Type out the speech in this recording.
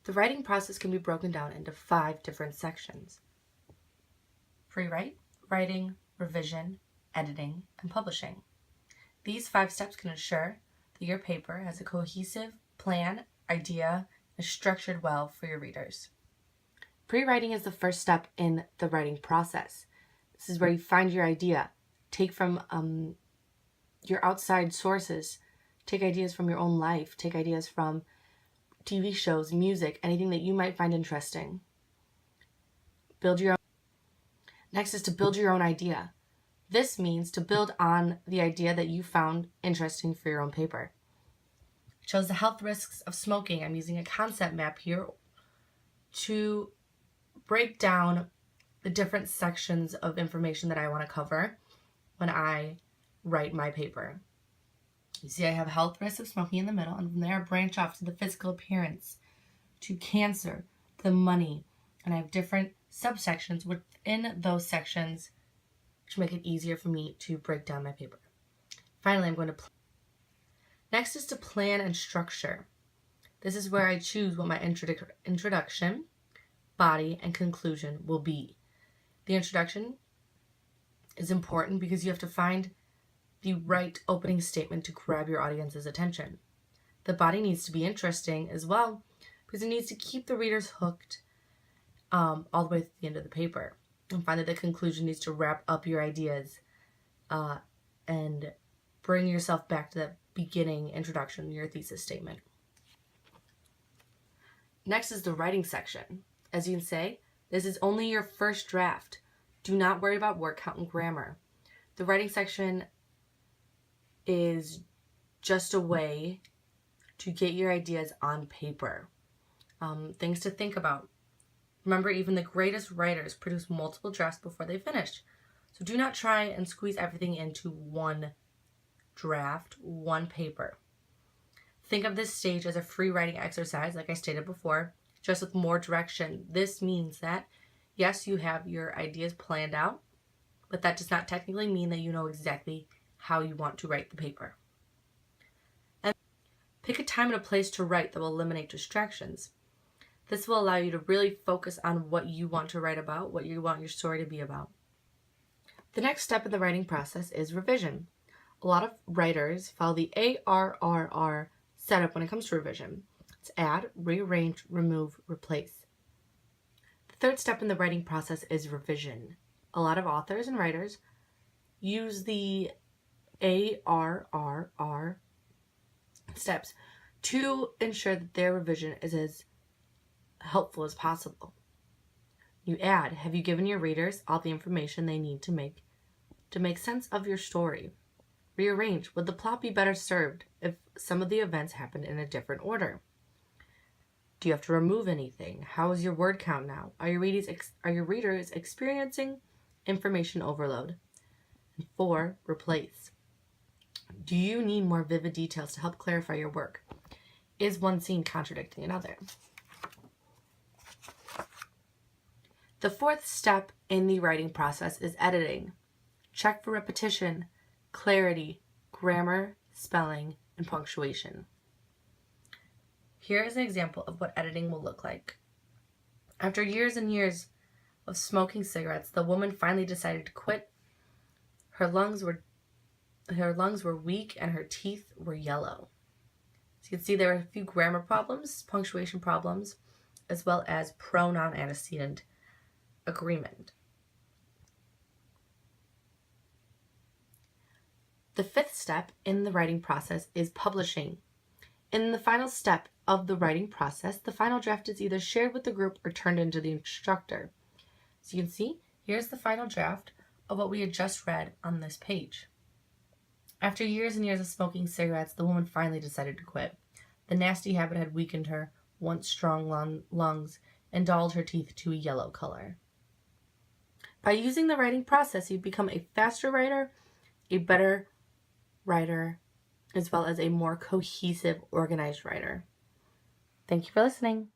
The writing process can be broken down into 5 different sections: pre-write, writing, revision, editing, and publishing. These 5 steps can ensure that your paper has a cohesive plan, idea, and is structured well for your readers. Pre-writing is the first step in the writing process. This is where you find your idea, take from your outside sources, take ideas from your own life, take ideas from TV shows, music, anything that you might find interesting. Next is to build your own idea. This means to build on the idea that you found interesting for your own paper. It shows the health risks of smoking. I'm using a concept map here to break down the different sections of information that I want to cover when I write my paper. You see I have health risks of smoking in the middle, and from there I branch off to the physical appearance, to cancer, the money, and I have different subsections within those sections to make it easier for me to break down my paper. Finally, I'm going to Next is to plan and structure. This is where I choose what my introduction, body, and conclusion will be. The introduction is important because you have to find the right opening statement to grab your audience's attention. The body needs to be interesting as well because it needs to keep the readers hooked all the way to the end of the paper. And finally, the conclusion needs to wrap up your ideas and bring yourself back to that beginning introduction, your thesis statement. Next is the writing section. As you can say, this is only your first draft. Do not worry about word count and grammar. The writing section is just a way to get your ideas on paper. Things to think about. Remember, even the greatest writers produce multiple drafts before they finish. So do not try and squeeze everything into one draft, one paper. Think of this stage as a free writing exercise, like I stated before, just with more direction. This means that, yes, you have your ideas planned out, but that does not technically mean that you know exactly how you want to write the paper. And pick a time and a place to write that will eliminate distractions. This will allow you to really focus on what you want to write about, what you want your story to be about. The next step in the writing process is revision. A lot of writers follow the ARRR setup when it comes to revision. It's add, rearrange, remove, replace. The third step in the writing process is revision. A lot of authors and writers use the ARRR steps to ensure that their revision is as helpful as possible. You add, have you given your readers all the information they need to make sense of your story? Rearrange, would the plot be better served if some of the events happened in a different order? Do you have to remove anything? How is your word count now? Are your readers experiencing information overload? And 4, replace. Do you need more vivid details to help clarify your work? Is one scene contradicting another? The fourth step in the writing process is editing. Check for repetition, clarity, grammar, spelling, and punctuation. Here is an example of what editing will look like. After years and years of smoking cigarettes, the woman finally decided to quit. Her lungs were weak and her teeth were yellow. So you can see there were a few grammar problems, punctuation problems, as well as pronoun antecedent agreement. The fifth step in the writing process is publishing. In the final step of the writing process, the final draft is either shared with the group or turned into the instructor. So you can see, here's the final draft of what we had just read on this page. After years and years of smoking cigarettes, the woman finally decided to quit. The nasty habit had weakened her once strong lungs and dulled her teeth to a yellow color. By using the writing process, you become a faster writer, a better writer, as well as a more cohesive, organized writer. Thank you for listening.